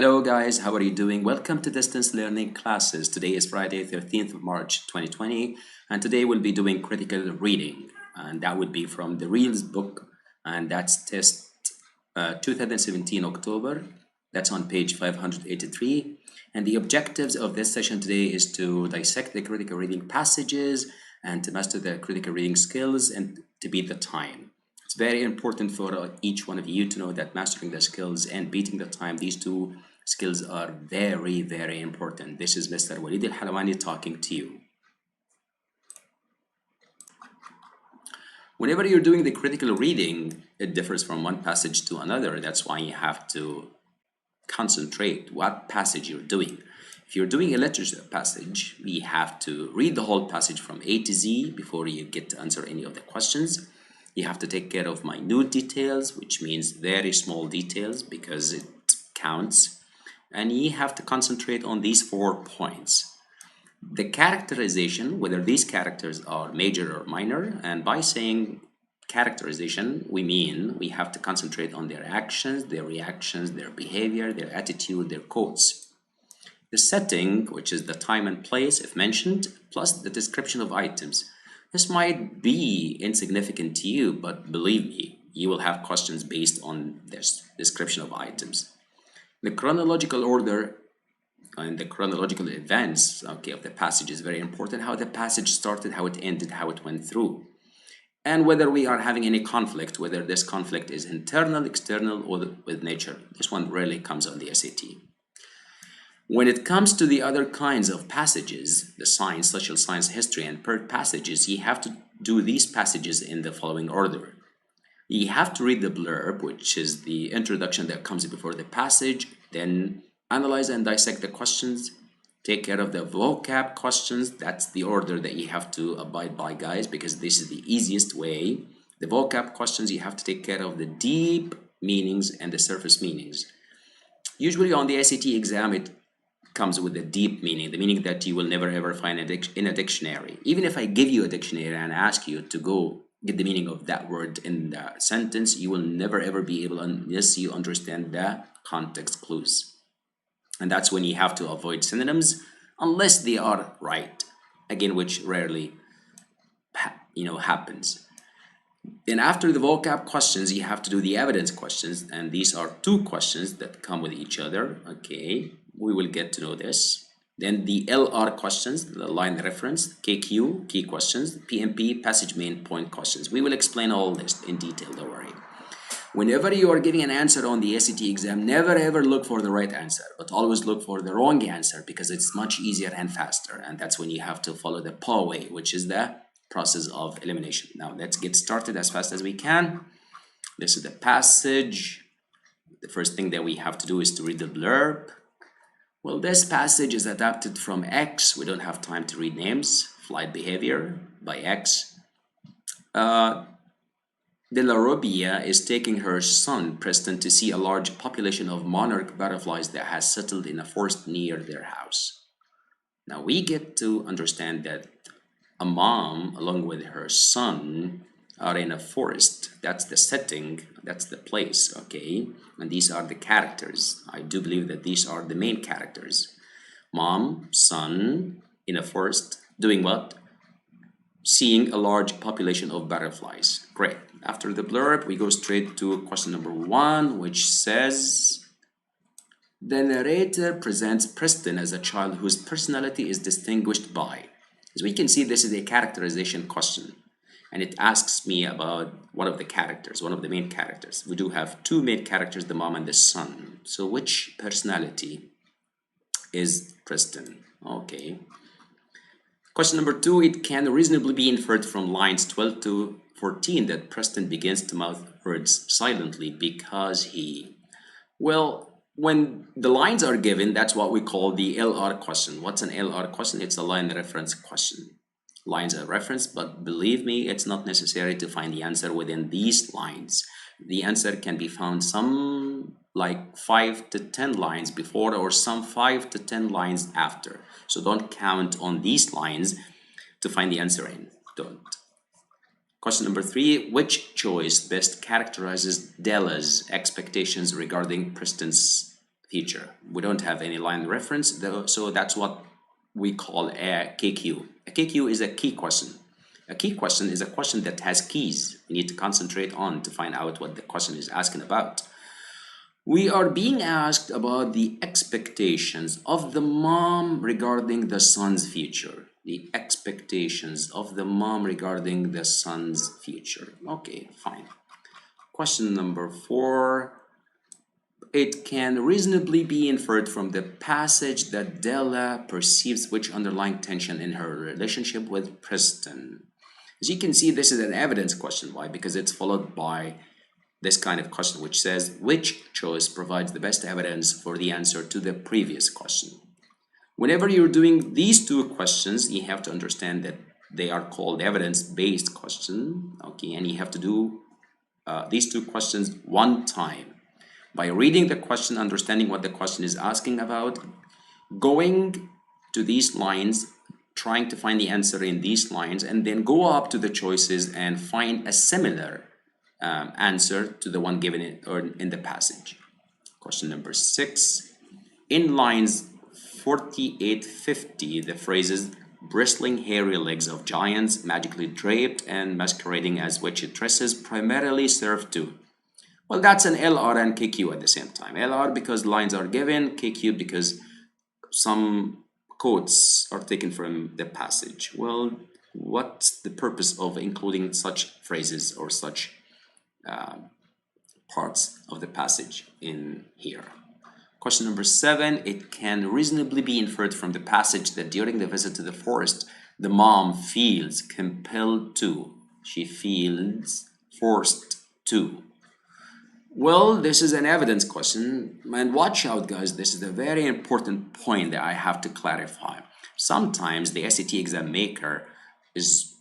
Hello guys, how are you doing? Welcome to distance learning classes. Today is Friday, 13th of March 2020, and today we'll be doing critical reading, and that would be from the Reels book, and that's test 2017 October. That's on page 583. And the objectives of this session today is to dissect the critical reading passages and to master the critical reading skills and to beat the time. It's very important for each one of you to know that mastering the skills and beating the time, these two skills are very, very important. This is Mr. Walid Al-Halawani talking to you. Whenever you're doing the critical reading, it differs from one passage to another. That's why you have to concentrate what passage you're doing. If you're doing a literature passage, we have to read the whole passage from A to Z before you get to answer any of the questions. You have to take care of minute details, which means very small details because it counts. And you have to concentrate on these 4 points. The characterization, whether these characters are major or minor, and by saying characterization, we mean we have to concentrate on their actions, their reactions, their behavior, their attitude, their quotes. The setting, which is the time and place, if mentioned, plus the description of items. This might be insignificant to you, but believe me, you will have questions based on this description of items. The chronological order and the chronological events, of the passage is very important. How the passage started, how it ended, how it went through. And whether we are having any conflict, whether this conflict is internal, external, or with nature. This one rarely comes on the SAT. When it comes to the other kinds of passages, the science, social science, history, and PERT passages, you have to do these passages in the following order. You have to read the blurb, which is the introduction that comes before the passage, then analyze and dissect the questions, take care of the vocab questions. That's the order that you have to abide by, guys, because this is the easiest way. The vocab questions, you have to take care of the deep meanings and the surface meanings. Usually on the SAT exam, it comes with the deep meaning, the meaning that you will never ever find in a dictionary. Even if I give you a dictionary and ask you to go get the meaning of that word in the sentence, you will never ever be able unless you understand the context clues. And that's when you have to avoid synonyms unless they are right, again, which rarely happens. Then after the vocab questions, you have to do the evidence questions, and these are 2 questions that come with each other. Okay, we will get to know this. Then the LR questions, the line reference, KQ, key questions, PMP, passage main point questions. We will explain all this in detail, don't worry. Whenever you are giving an answer on the SAT exam, never ever look for the right answer, but always look for the wrong answer because it's much easier and faster. And that's when you have to follow the PAW way, which is the process of elimination. Now let's get started as fast as we can. This is the passage. The first thing that we have to do is to read the blurb. Well, this passage is adapted from X. We don't have time to read names. Flight Behavior by X. De La Robbia is taking her son, Preston, to see a large population of monarch butterflies that has settled in a forest near their house. Now we get to understand that a mom, along with her son, are in a forest. That's the setting, that's the place, okay? And these are the characters. I do believe that these are the main characters. Mom, son, in a forest, doing what? Seeing a large population of butterflies. Great. After the blurb, we go straight to question number 1, which says, the narrator presents Preston as a child whose personality is distinguished by. As we can see, this is a characterization question, and it asks me about one of the characters, one of the main characters. We do have 2 main characters, the mom and the son. So which personality is Preston? Okay. Question number 2, it can reasonably be inferred from lines 12 to 14 that Preston begins to mouth words silently because he... Well, when the lines are given, that's what we call the LR question. What's an LR question? It's a line reference question. Lines are referenced, but believe me, it's not necessary to find the answer within these lines. The answer can be found some like 5 to 10 lines before or some 5 to 10 lines after. So don't count on these lines to find the answer in. Don't. Question number 3, which choice best characterizes Della's expectations regarding Preston's future. We don't have any line reference, though, so that's what we call a KQ. A KQ is a key question. A key question is a question that has keys you need to concentrate on to find out what the question is asking about. We are being asked about the expectations of the mom regarding the son's future. The expectations of the mom regarding the son's future. Okay, fine. Question number 4. It can reasonably be inferred from the passage that Della perceives which underlying tension in her relationship with Preston. As you can see, this is an evidence question. Why? Because it's followed by this kind of question, which says, which choice provides the best evidence for the answer to the previous question? Whenever you're doing these two questions, you have to understand that they are called evidence-based question, okay? And you have to do these two questions one time. By reading the question, understanding what the question is asking about, going to these lines, trying to find the answer in these lines, and then go up to the choices and find a similar answer to the one given in the passage. Question number 6. In lines 48-50, the phrases bristling hairy legs of giants, magically draped and masquerading as witchy dresses primarily serve to. Well, that's an LR and KQ at the same time. LR because lines are given, KQ because some quotes are taken from the passage. Well, what's the purpose of including such phrases or such parts of the passage in here? Question number 7. It can reasonably be inferred from the passage that during the visit to the forest, the mom feels compelled to. She feels forced to. Well, this is an evidence question, and watch out, guys. This is a very important point that I have to clarify. Sometimes the SAT exam maker is,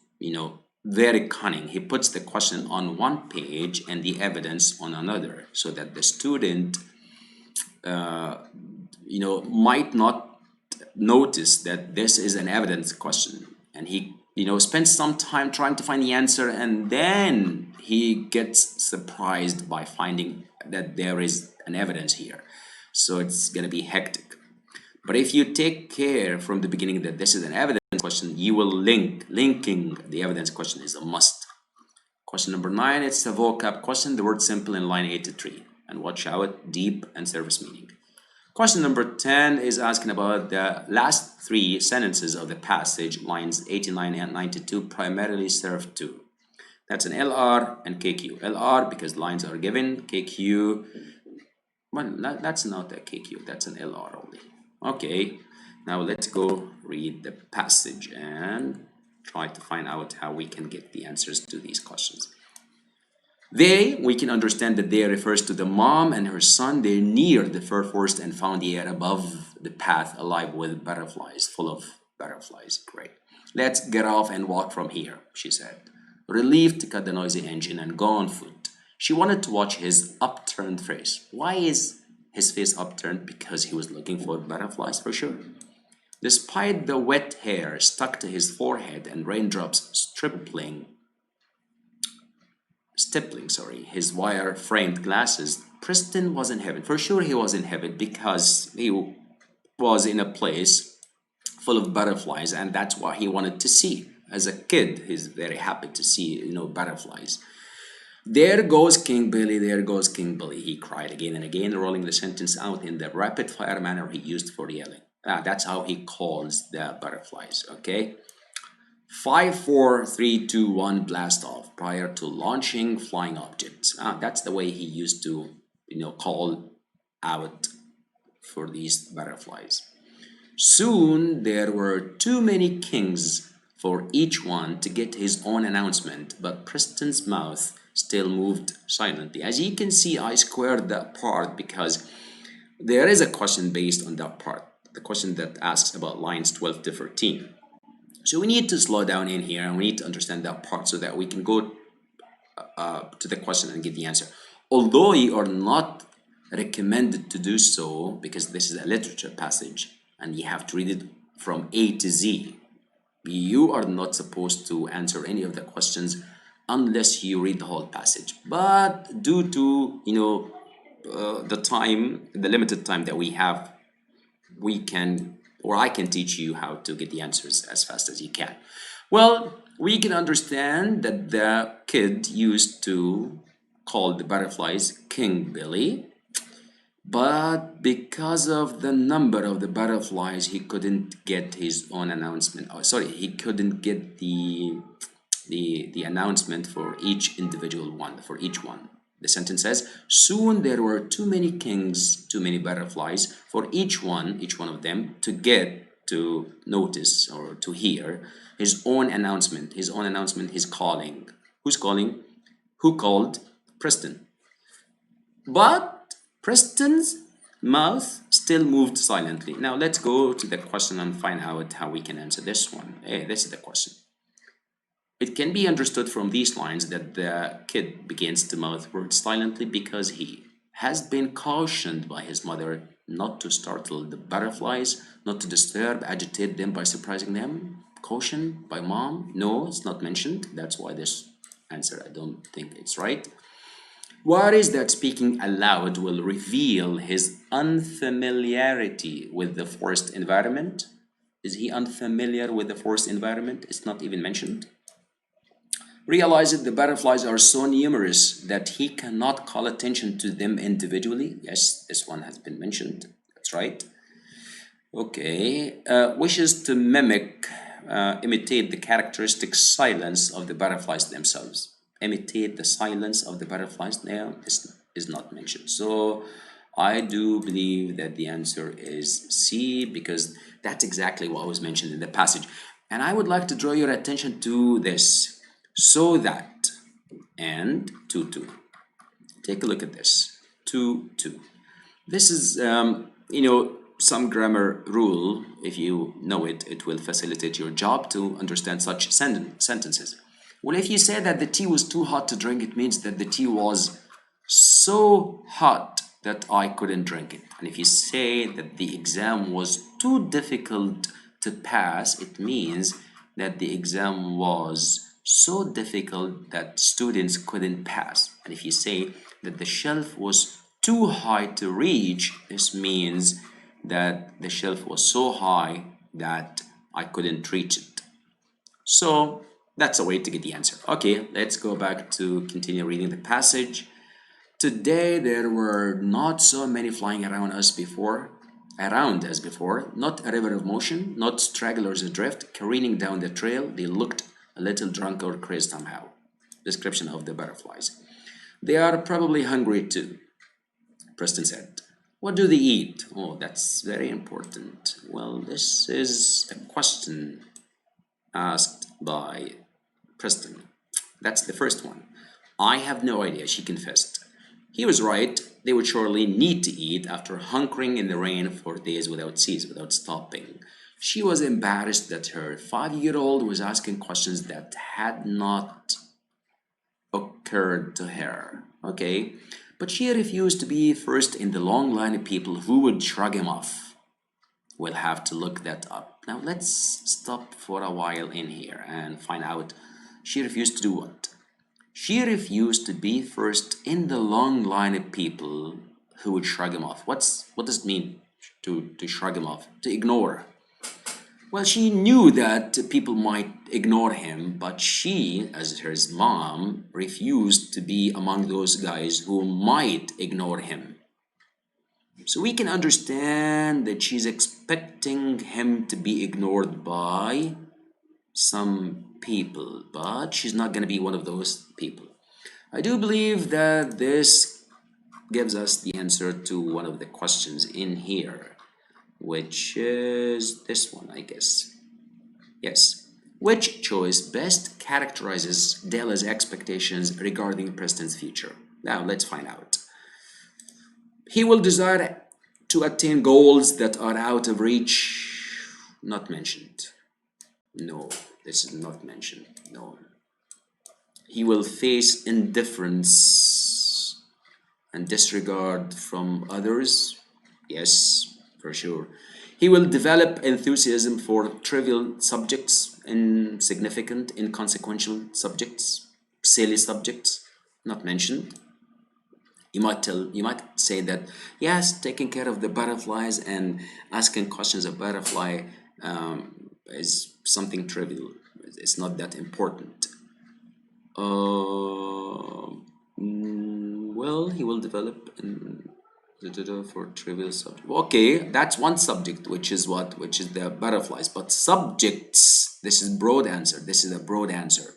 very cunning. He puts the question on one page and the evidence on another, so that the student, might not notice that this is an evidence question, and he, spends some time trying to find the answer, and then he gets surprised by finding that there is an evidence here. So it's going to be hectic. But if you take care from the beginning that this is an evidence question, you will linking the evidence question is a must. Question number 9, it's a vocab question, the word simple in line 83. And watch out, deep and service meaning. Question number 10 is asking about the last 3 sentences of the passage, lines 89 and 92, primarily serve to. That's an LR and KQ. LR because lines are given, KQ, well, that's not a KQ, that's an LR only. Okay, now let's go read the passage and try to find out how we can get the answers to these questions. We can understand that they refers to the mom and her son. They near the fir forest and found the air above the path alive with butterflies, full of butterflies. Great. Let's get off and walk from here, she said, relieved to cut the noisy engine and go on foot. She wanted to watch his upturned face. Why is his face upturned? Because he was looking for butterflies, for sure. Despite the wet hair stuck to his forehead and raindrops stippling his wire-framed glasses, Preston was in heaven. For sure he was in heaven because he was in a place full of butterflies, and that's what he wanted to see. As a kid, he's very happy to see, butterflies. There goes King Billy, there goes King Billy, he cried again and again, rolling the sentence out in the rapid-fire manner he used for yelling. That's how he calls the butterflies, okay? 5, 4, 3, 2, 1, blast off prior to launching flying objects. That's the way he used to, call out for these butterflies. Soon there were too many kings for each one to get his own announcement, but Preston's mouth still moved silently. As you can see, I squared that part because there is a question based on that part, the question that asks about lines 12 to 13. So we need to slow down in here and we need to understand that part so that we can go to the question and get the answer. Although you are not recommended to do so because this is a literature passage and you have to read it from A to Z. You are not supposed to answer any of the questions unless you read the whole passage. But due to, the limited time that we have, we can, or I can teach you how to get the answers as fast as you can. Well, we can understand that the kid used to call the butterflies King Billy, but because of the number of the butterflies, he couldn't get his own announcement. Oh, sorry, he couldn't get the announcement for each individual one, for each one. The sentence says, soon there were too many kings, too many butterflies for each one of them to get to notice or to hear his own announcement. His own announcement, his calling. Who's calling? Who called? Preston. But Preston's mouth still moved silently. Now let's go to the question and find out how we can answer this one. Hey, this is the question. It can be understood from these lines that the kid begins to mouth words silently because he has been cautioned by his mother not to startle the butterflies, not to disturb, agitate them by surprising them. Caution by mom? No, it's not mentioned. That's why this answer, I don't think it's right. Worries that speaking aloud will reveal his unfamiliarity with the forest environment. Is he unfamiliar with the forest environment? It's not even mentioned. Realizes the butterflies are so numerous that he cannot call attention to them individually. Yes, this one has been mentioned. That's right. Okay. Wishes to imitate the characteristic silence of the butterflies themselves. Imitate the silence of the butterflies now is not mentioned. So I do believe that the answer is C, because that's exactly what was mentioned in the passage. And I would like to draw your attention to this. So that and 2 2. Take a look at this. 2 2. This is some grammar rule. If you know it, it will facilitate your job to understand such sentences. Well, if you say that the tea was too hot to drink, it means that the tea was so hot that I couldn't drink it. And if you say that the exam was too difficult to pass, it means that the exam was so difficult that students couldn't pass. And if you say that the shelf was too high to reach, this means that the shelf was so high that I couldn't reach it. So that's a way to get the answer. Okay, let's go back to continue reading the passage. Today there were not so many flying around as before, not a river of motion, not stragglers adrift, careening down the trail. They looked a little drunk or crazed somehow. Description of the butterflies. They are probably hungry too, Preston said. What do they eat? Oh, that's very important. Well, this is a question asked by Preston. That's the first one. I have no idea, she confessed. He was right. They would surely need to eat after hunkering in the rain for days without cease, without stopping. She was embarrassed that her 5-year-old was asking questions that had not occurred to her. Okay, but she refused to be first in the long line of people who would shrug him off. We'll have to look that up. Now let's stop for a while in here and find out she refused to do what? She refused to be first in the long line of people who would shrug him off. What does it mean to shrug him off? To ignore. Well, she knew that people might ignore him, but she, as his mom, refused to be among those guys who might ignore him. So we can understand that she's expecting him to be ignored by some people, but she's not going to be one of those people. I do believe that this gives us the answer to one of the questions in here, which is this one, I guess. Yes. Which choice best characterizes Della's expectations regarding Preston's future? Now, let's find out. He will desire to attain goals that are out of reach. Not mentioned. No, this is not mentioned. No. He will face indifference and disregard from others. Yes, for sure. He will develop enthusiasm for trivial subjects, insignificant, inconsequential subjects, silly subjects, not mentioned. You might say that yes, taking care of the butterflies and asking questions of butterfly is something trivial. It's not that important. Well, he will develop for trivial subject. Okay, that's one subject, which is what? Which is the butterflies. But subjects, this is broad answer. This is a broad answer.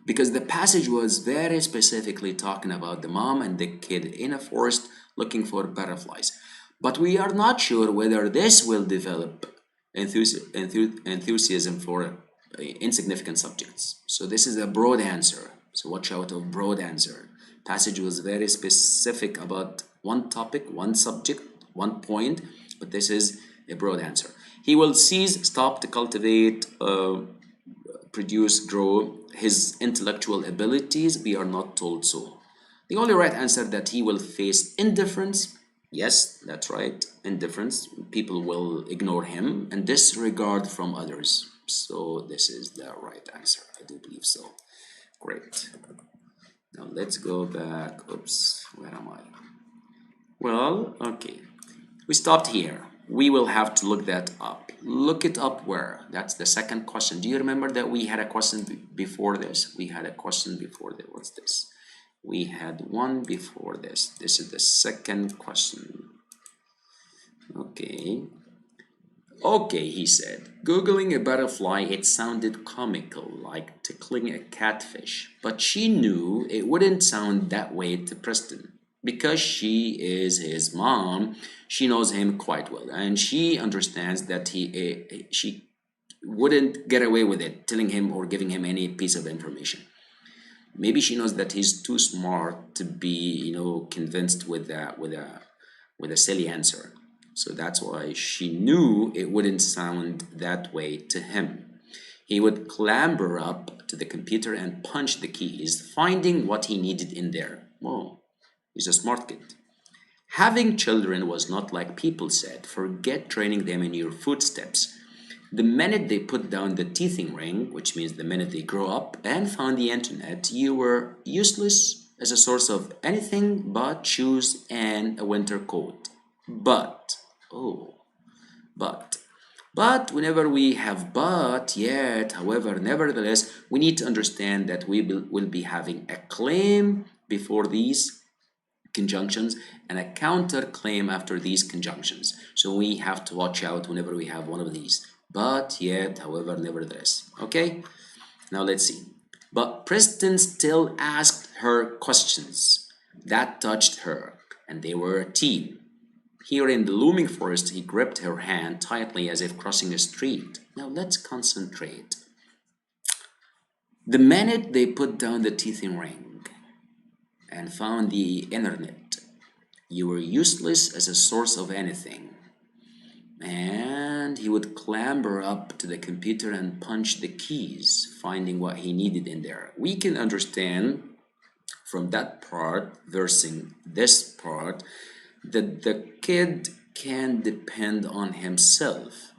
Because the passage was very specifically talking about the mom and the kid in a forest looking for butterflies. But we are not sure whether this will develop enthusiasm for insignificant subjects. So this is a broad answer. So watch out of broad answer. Passage was very specific about one topic, one subject, one point, but this is a broad answer. He will cease, stop to cultivate, produce, grow his intellectual abilities. We are not told so. The only right answer that he will face indifference. Yes, that's right, indifference. People will ignore him and disregard from others. So this is the right answer. I do believe so. Great. Now let's go back. Oops, where am I? Well, okay. We stopped here. We will have to look that up. Look it up where? That's the second question. Do you remember that we had a question before this? We had a question before this. What's this? We had one before this. This is the second question. Okay. Okay, he said. Googling a butterfly, it sounded comical, like tickling a catfish. But she knew it wouldn't sound that way to Preston. Because she is his mom, she knows him quite well. And she understands that she wouldn't get away with it, telling him or giving him any piece of information. Maybe she knows that he's too smart to be, convinced with a silly answer. So that's why she knew it wouldn't sound that way to him. He would clamber up to the computer and punch the keys, finding what he needed in there. Whoa, he's a smart kid. Having children was not like people said, forget training them in your footsteps. The minute they put down the teething ring, which means the minute they grow up and found the internet, you were useless as a source of anything but shoes and a winter coat. But whenever we have but, yet, however, nevertheless, we need to understand that we will be having a claim before these conjunctions and a counterclaim after these conjunctions. So we have to watch out whenever we have one of these. But, yet, however, nevertheless. Okay? Now let's see. But Preston still asked her questions that touched her, and they were a team. Here in the looming forest, he gripped her hand tightly as if crossing a street. Now let's concentrate. The minute they put down the teething ring and found the internet, you were useless as a source of anything. And he would clamber up to the computer and punch the keys, finding what he needed in there. We can understand from that part, versing this part, that the kid can depend on himself,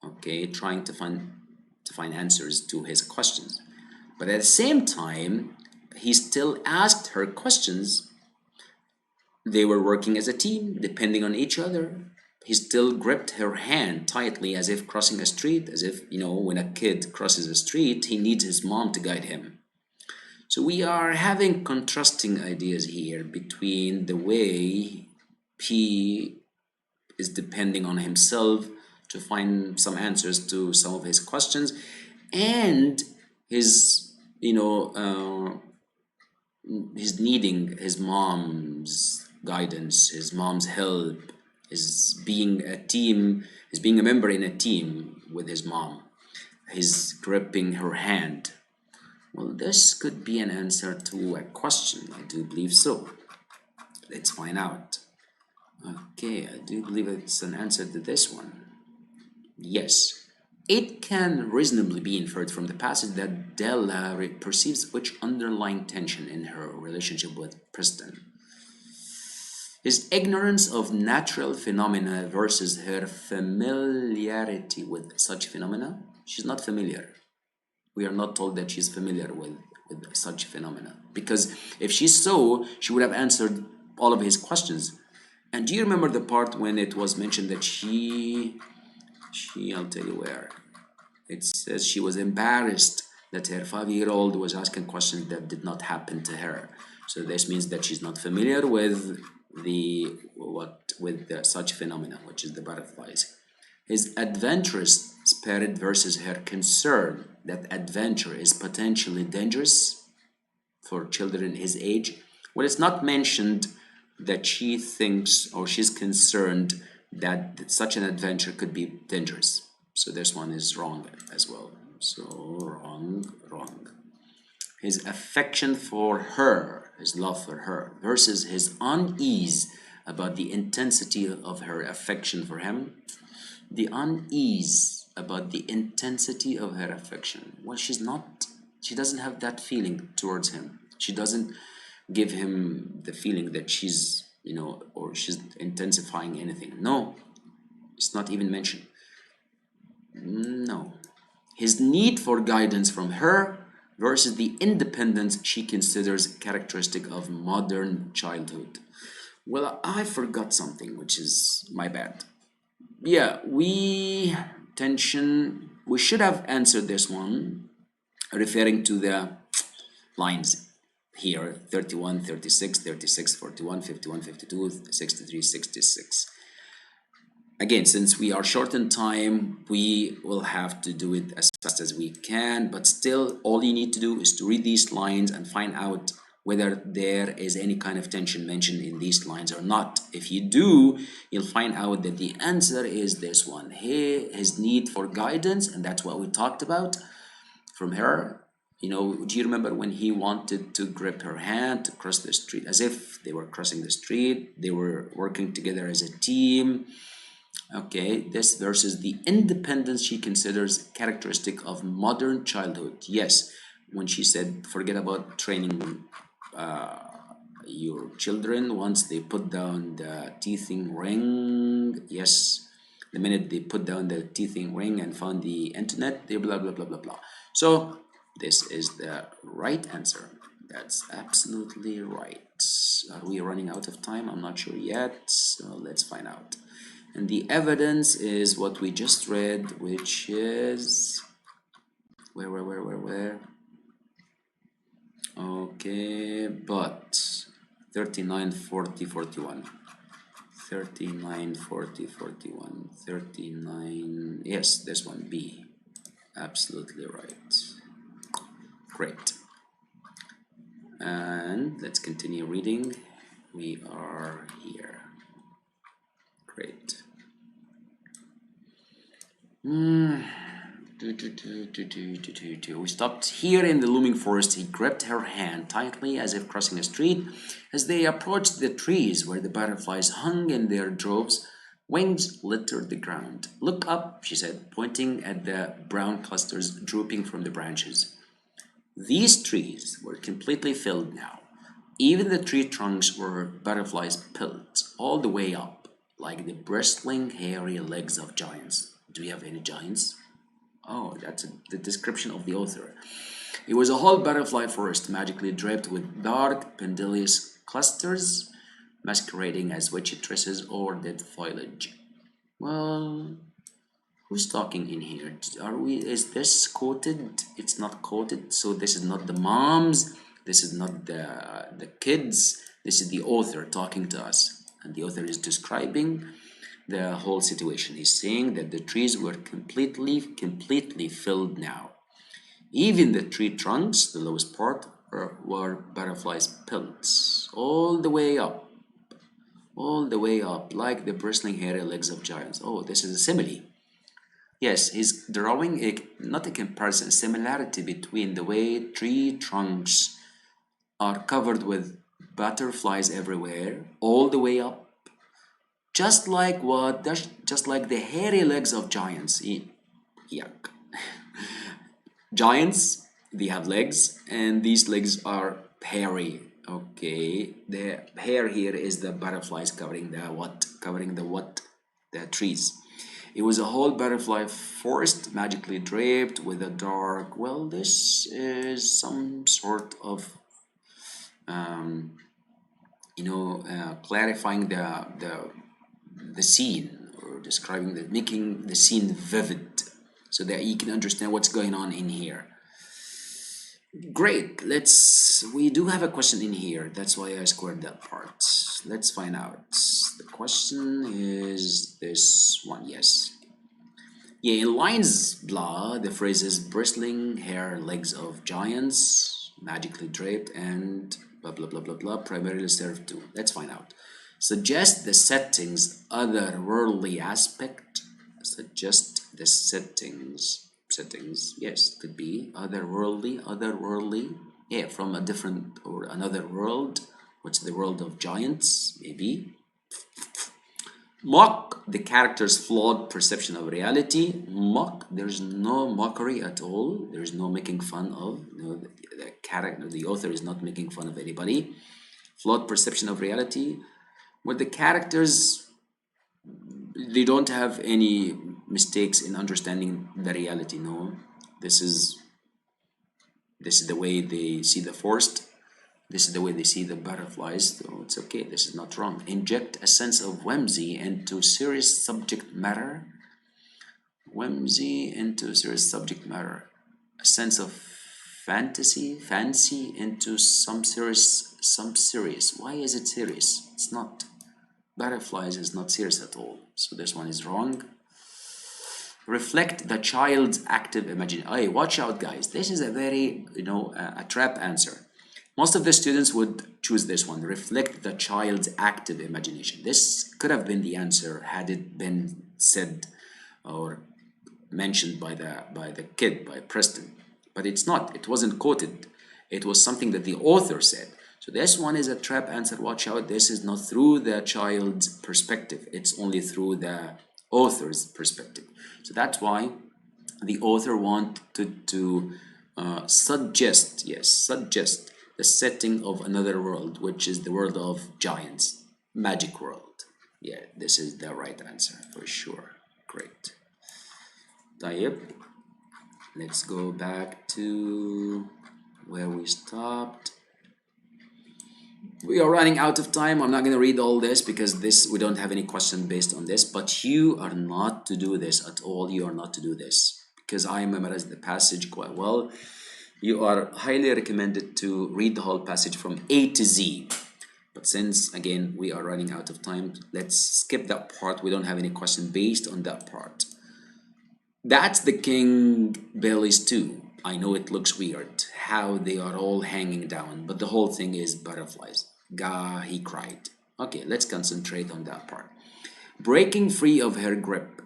okay, trying to find answers to his questions. But at the same time, he still asked her questions. They were working as a team, depending on each other. He still gripped her hand tightly as if crossing a street, as if, when a kid crosses a street, he needs his mom to guide him. So we are having contrasting ideas here between the way he is depending on himself to find some answers to some of his questions and his his needing his mom's guidance, his mom's help, his being a member in a team with his mom, his gripping her hand. Well, this could be an answer to a question. I do believe so. Let's find out. Okay, I do believe it's an answer to this one. Yes. It can reasonably be inferred from the passage that Della perceives which underlying tension in her relationship with Preston. His ignorance of natural phenomena versus her familiarity with such phenomena. She's not familiar. We are not told that she's familiar with with such phenomena. Because if she saw, she would have answered all of his questions. And do you remember the part when it was mentioned that I'll tell you where. It says she was embarrassed that her 5-year-old was asking questions that did not happen to her. So this means that she's not familiar with such phenomena, which is the butterflies. His adventurous spirit versus her concern that adventure is potentially dangerous for children his age. Well, it's not mentioned that she thinks or she's concerned that such an adventure could be dangerous. So this one is wrong as well. So wrong. His affection for her, his love for her, versus his unease about the intensity of her affection for him. The unease about the intensity of her affection. Well, she doesn't have that feeling towards him. She doesn't give him the feeling that she's, or she's intensifying anything. No, it's not even mentioned. No. His need for guidance from her versus the independence she considers characteristic of modern childhood. Well, I forgot something, which is my bad. Yeah, we should have answered this one referring to the lines here: 31, 36, 36, 41, 51, 52, 63, 66. Again, since we are short in time, we will have to do it as fast as we can, but still all you need to do is to read these lines and find out whether there is any kind of tension mentioned in these lines or not. If you do, you'll find out that the answer is this one here: his need for guidance, and that's what we talked about from her. Do you remember when he wanted to grip her hand to cross the street, as if they were crossing the street, they were working together as a team? Okay, this versus the independence she considers characteristic of modern childhood. Yes, when she said forget about training your children once they put down the teething ring. Yes, the minute they put down the teething ring and found the internet, they blah blah blah blah blah. So this is the right answer. That's absolutely right. Are we running out of time? I'm not sure yet, so let's find out. And the evidence is what we just read, which is where? Okay, but 39, 40, 41. 39, 40, 41. 39, yes, this one, B. Absolutely right. Great. And let's continue reading. We are here. Great. We stopped here in the looming forest. He gripped her hand tightly as if crossing a street. As they approached the trees where the butterflies hung in their droves, wings littered the ground. "Look up," she said, pointing at the brown clusters drooping from the branches. These trees were completely filled now. Even the tree trunks were butterflies' pelts all the way up, like the bristling, hairy legs of giants. Do we have any giants? Oh, that's the description of the author. It was a whole butterfly forest, magically draped with dark, pendulous clusters, masquerading as witchy tresses or dead foliage. Well, who's talking in here? Is this quoted? It's not quoted, so this is not the moms, this is not the kids, this is the author talking to us. And the author is describing the whole situation. He's saying that the trees were completely filled now. Even the tree trunks, the lowest part, were butterflies' pelts, all the way up, like the bristling hairy legs of giants. Oh, this is a simile. Yes, he's drawing not a comparison, a similarity between the way tree trunks are covered with butterflies everywhere, all the way up, just like the hairy legs of giants. Yuck. Giants, they have legs, and these legs are hairy. Okay, the hair here is the butterflies covering the what? The trees. It was a whole butterfly forest magically draped with a dark. Well, this is some sort of clarifying the scene, or describing the making the scene vivid so that you can understand what's going on in here. Great, we do have a question in here, that's why I squared that part. Let's find out. The question is this one. Yes. Yeah, in Lions Blah, the phrase is bristling hair legs of giants, magically draped, and blah blah blah blah blah, primarily served to. Let's find out. Suggest the settings otherworldly aspect. Suggest the settings. Yes, could be otherworldly. Yeah, from a different or another world. What's the world of giants? Maybe. Mock the character's flawed perception of reality. Mock, there's no mockery at all. There's no making fun of. The character, the author is not making fun of anybody. Flawed perception of reality, where the characters, they don't have any mistakes in understanding the reality. No, this is the way they see the forest. This is the way they see the butterflies, so it's okay, this is not wrong. Inject a sense of whimsy into serious subject matter. Whimsy into serious subject matter. A sense of fancy into some serious. Why is it serious? It's not. Butterflies is not serious at all. So this one is wrong. Reflect the child's active imagination. Hey, watch out, guys. This is a very, a trap answer. Most of the students would choose this one. Reflect the child's active imagination. This could have been the answer had it been said or mentioned by the kid, by Preston. But it's not. It wasn't quoted. It was something that the author said. So this one is a trap answer. Watch out. This is not through the child's perspective. It's only through the author's perspective. So that's why the author wanted to suggest the setting of another world, which is the world of giants, magic world. Yeah, this is the right answer for sure. Great. Tayyip, let's go back to where we stopped. We are running out of time. I'm not going to read all this because we don't have any question based on this, but you are not to do this at all. You are not to do this because I memorized the passage quite well. You are highly recommended to read the whole passage from A to Z. But since, again, we are running out of time, let's skip that part. We don't have any question based on that part. That's the King Baileys too. I know it looks weird how they are all hanging down, but the whole thing is butterflies. Gah, he cried. Okay, let's concentrate on that part. Breaking free of her grip,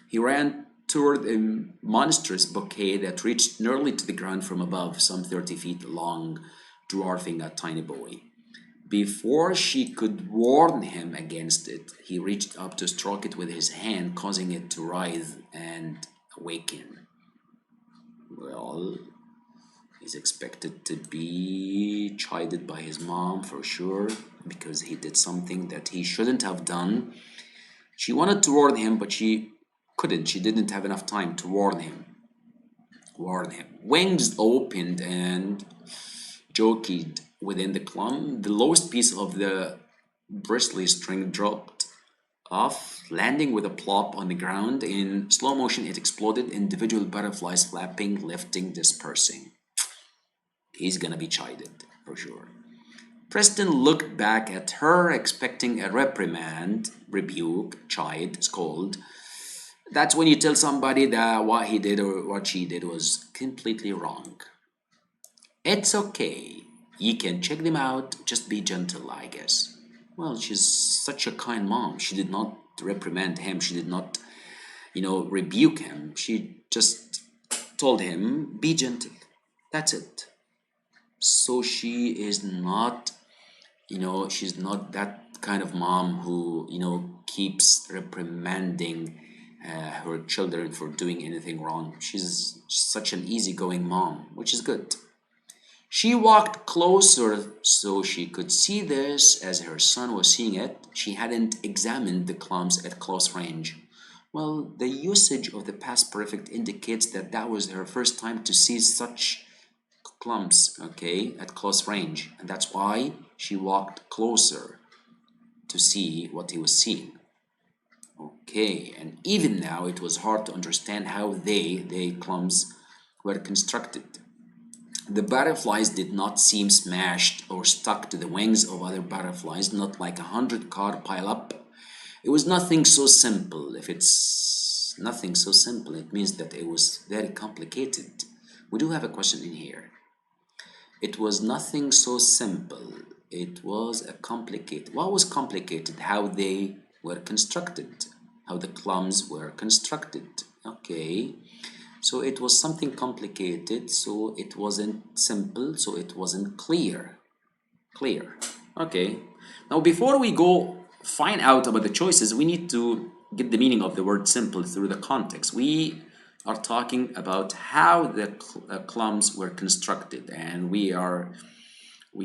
he ran toward a monstrous bouquet that reached nearly to the ground from above, some 30 feet long, dwarfing a tiny boy. Before she could warn him against it, he reached up to stroke it with his hand, causing it to writhe and awaken. Well, he's expected to be chided by his mom for sure, because he did something that he shouldn't have done. She wanted to warn him, but she couldn't. She didn't have enough time to warn him. Wings opened and joked within the clump. The lowest piece of the bristly string dropped off, landing with a plop on the ground. In slow motion, it exploded, individual butterflies flapping, lifting, dispersing. He's gonna be chided for sure. Preston looked back at her, expecting a reprimand, rebuke, chide, scold. That's when you tell somebody that what he did or what she did was completely wrong. It's okay. You can check them out. Just be gentle, I guess. Well, she's such a kind mom. She did not reprimand him. She did not, rebuke him. She just told him, be gentle. That's it. So she is not, she's not that kind of mom who, keeps reprimanding her children for doing anything wrong. She's such an easygoing mom, which is good. She walked closer so she could see this as her son was seeing it. She hadn't examined the clumps at close range. Well, the usage of the past perfect indicates that that was her first time to see such clumps, okay, at close range, and that's why she walked closer to see what he was seeing. Okay, and even now it was hard to understand how they clumps, were constructed. The butterflies did not seem smashed or stuck to the wings of other butterflies, not like 100 car pileup. It was nothing so simple. If it's nothing so simple, it means that it was very complicated. We do have a question in here. It was nothing so simple. It was a complicated. What was complicated? How they were constructed, how the clumps were constructed. Okay, so it was something complicated, so it wasn't simple, so it wasn't clear. Clear. Okay. Now, before we go find out about the choices, we need to get the meaning of the word simple through the context. We are talking about how the clumps were constructed, and we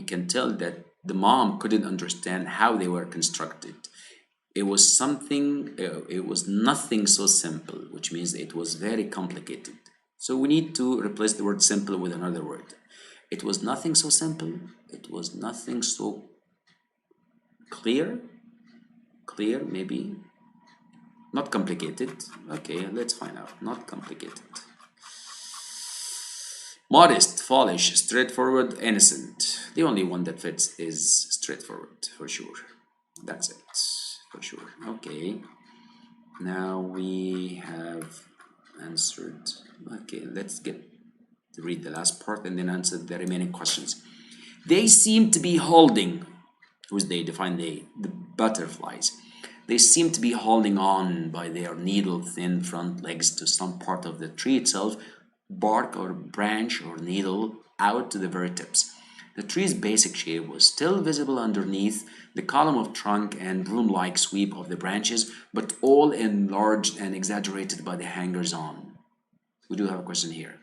can tell that the mom couldn't understand how they were constructed. It was something, it was nothing so simple, which means it was very complicated. So we need to replace the word simple with another word. It was nothing so simple. It was nothing so clear. Clear, maybe. Not complicated. Okay, let's find out. Not complicated. Modest, foolish, straightforward, innocent. The only one that fits is straightforward, for sure. That's it, for sure. Okay. Now we have answered. Okay, let's read the last part and then answer the remaining questions. They seem to be holding, who's they? Define the butterflies. They seem to be holding on by their needle-thin front legs to some part of the tree itself, bark or branch or needle, out to the very tips. The tree's basic shape was still visible underneath the column of trunk and broom-like sweep of the branches, but all enlarged and exaggerated by the hangers-on. We do have a question here.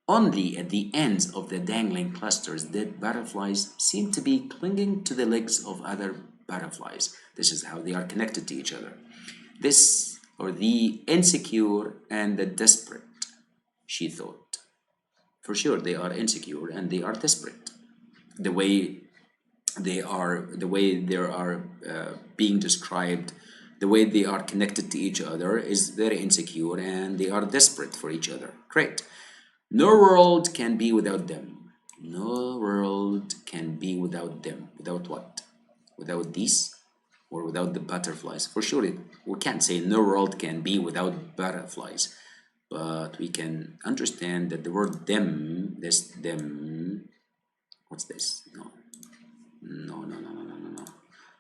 Only at the ends of the dangling clusters did butterflies seem to be clinging to the legs of other butterflies. This is how they are connected to each other. This, or the insecure and the desperate, she thought. For sure, they are insecure and they are desperate. The way they are being described, the way they are connected to each other is very insecure and they are desperate for each other. Great. No world can be without them. No world can be without them. Without what? Without these? Or without the butterflies? For sure, we can't say no world can be without butterflies. But we can understand that the word them, this them, what's this? No.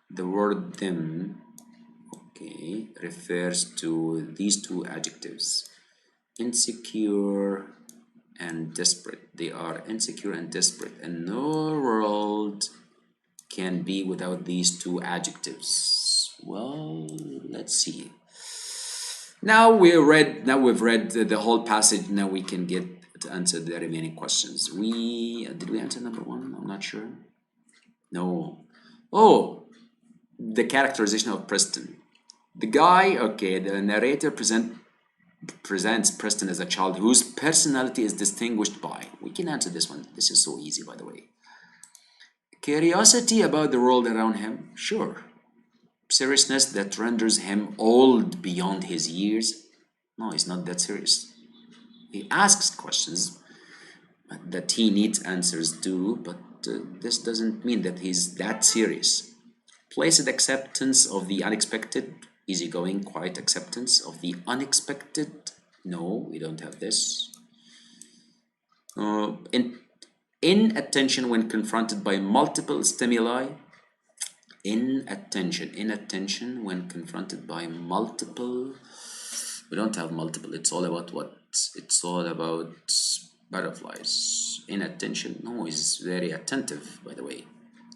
The word them, okay, refers to these two adjectives. Insecure and desperate. They are insecure and desperate, and no world can be without these two adjectives. Well, let's see. Now we've read the whole passage. Now we can get to answer the remaining questions. Did we answer number one? I'm not sure. No. Oh, the characterization of Preston. The guy, okay, the narrator presents Preston as a child whose personality is distinguished by. We can answer this one. This is so easy, by the way. Curiosity about the world around him, sure. Seriousness that renders him old beyond his years. No, he's not that serious. He asks questions that he needs answers to, but this doesn't mean that he's that serious. Placid acceptance of the unexpected, easygoing, quiet acceptance of the unexpected. No, we don't have this. Inattention when confronted by multiple stimuli. Inattention when confronted by multiple. We don't have multiple. It's all about what? It's all about butterflies. Inattention. No, he's very attentive, by the way.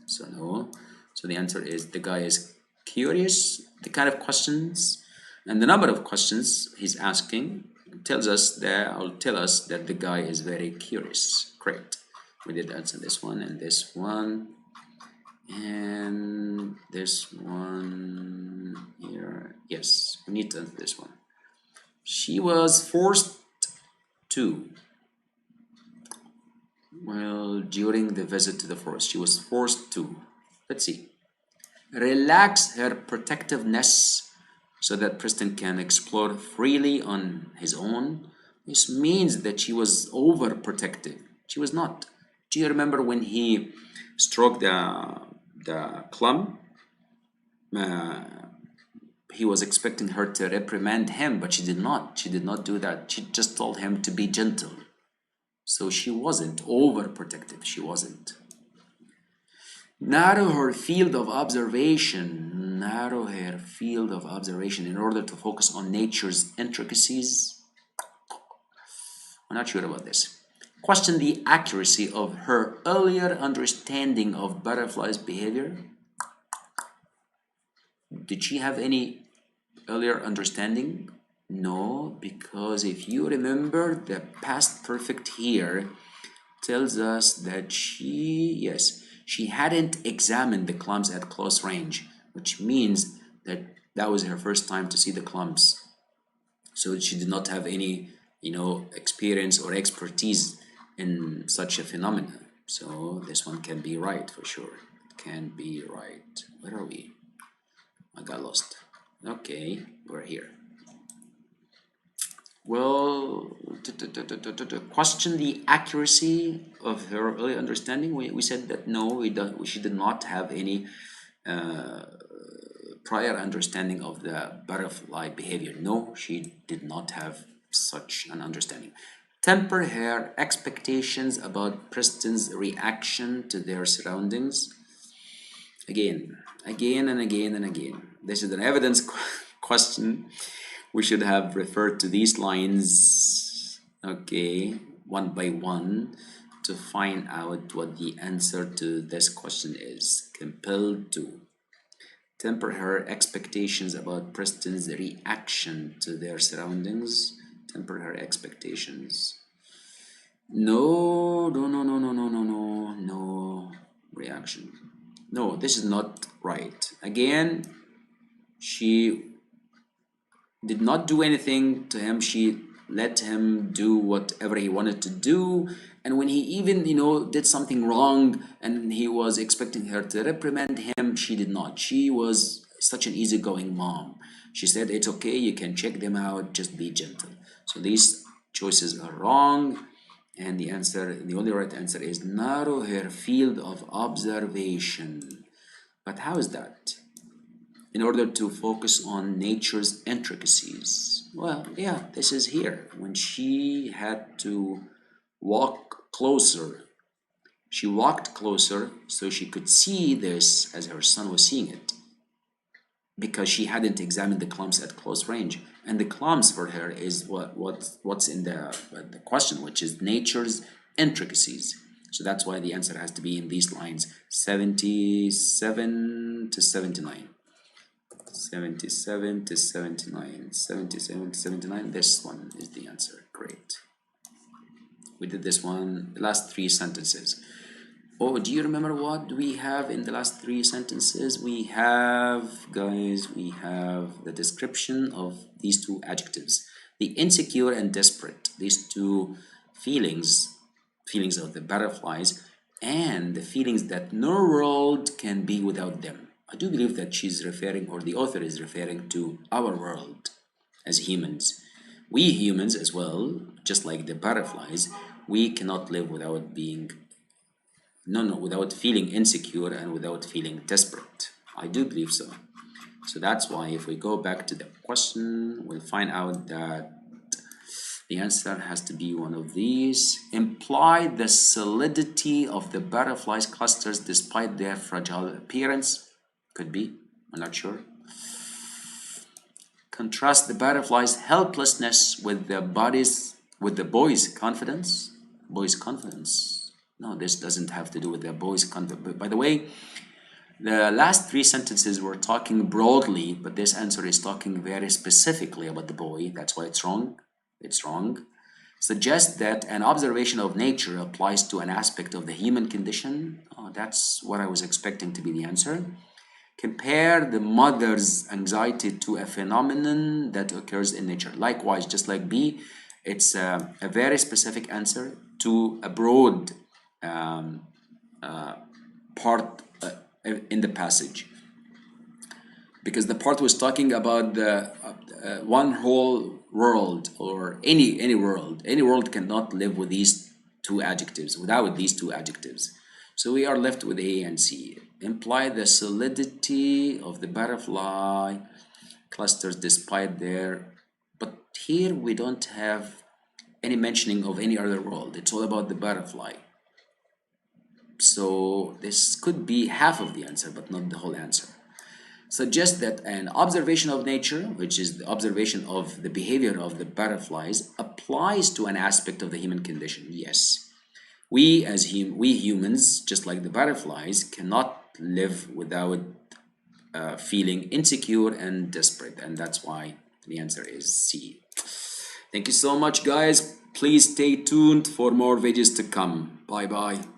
So no. So the answer is the guy is curious. The kind of questions and the number of questions he's asking tells us that the guy is very curious. Great. We did answer this one and this one. And this one here, yes, we need to enter this one. She was forced to, well, during the visit to the forest, she was forced to, let's see, relax her protectiveness so that Preston can explore freely on his own. This means that she was overprotective. She was not. Do you remember when he stroked the clump? He was expecting her to reprimand him, but she did not. She did not do that. She just told him to be gentle. So she wasn't overprotective. She wasn't. Narrow her field of observation. Narrow her field of observation in order to focus on nature's intricacies. I'm not sure about this. Question the accuracy of her earlier understanding of butterflies' behavior. Did she have any earlier understanding? No, because if you remember, the past perfect here tells us that she hadn't examined the clumps at close range, which means that that was her first time to see the clumps. So she did not have any, experience or expertise in such a phenomenon. So this one can be right for sure. It can be right. Where are we? I got lost. Okay, we're here. Well, question the accuracy of her early understanding. We said that no, she did not have any prior understanding of the butterfly behavior. No, she did not have such an understanding. Temper her expectations about Preston's reaction to their surroundings. Again and again and again. This is an evidence question. We should have referred to these lines, okay, one by one, to find out what the answer to this question is. Compelled to temper her expectations about Preston's reaction to their surroundings. Temper her expectations. No reaction. No, this is not right. Again, she did not do anything to him. She let him do whatever he wanted to do. And when he even, did something wrong and he was expecting her to reprimand him, she did not. She was such an easygoing mom. She said, it's okay, you can check them out, just be gentle. So these choices are wrong. And the only right answer is narrow her field of observation. But how is that? In order to focus on nature's intricacies. Well, yeah, this is here. When she had to walk closer, she walked closer so she could see this as her son was seeing it, because she hadn't examined the clumps at close range. And the clumps for her is what's in the question, which is nature's intricacies. So that's why the answer has to be in these lines, 77 to 79. 77 to 79. 77 to 79. This one is the answer. Great. We did this one, the last three sentences. Oh, do you remember what we have in the last three sentences? We have, guys, the description of these two adjectives. The insecure and desperate, these two feelings of the butterflies, and the feelings that no world can be without them. I do believe that she's referring, or the author is referring to our world as humans. We humans as well, just like the butterflies, we cannot live without being without feeling insecure and without feeling desperate. I do believe so. So that's why if we go back to the question, we'll find out that the answer has to be one of these. Imply the solidity of the butterflies clusters despite their fragile appearance. Could be, I'm not sure. Contrast the butterflies' helplessness with the boy's confidence. Boy's confidence. No, this doesn't have to do with the boy's confidence. By the way, the last three sentences were talking broadly, but this answer is talking very specifically about the boy. That's why it's wrong. It's wrong. Suggest that an observation of nature applies to an aspect of the human condition. Oh, that's what I was expecting to be the answer. Compare the mother's anxiety to a phenomenon that occurs in nature. Likewise, just like B, it's a very specific answer to a broad part in the passage, because the part was talking about the one whole world, or any world cannot live with these two adjectives, without these two adjectives. So we are left with A and C. Imply the solidity of the butterfly clusters despite their, but here we don't have any mentioning of any other world. It's all about the butterfly. So this could be half of the answer, but not the whole answer. Suggest that an observation of nature, which is the observation of the behavior of the butterflies, applies to an aspect of the human condition. Yes, we as we humans, just like the butterflies, cannot live without feeling insecure and desperate, and that's why the answer is C. Thank you so much, guys. Please stay tuned for more videos to come. Bye bye.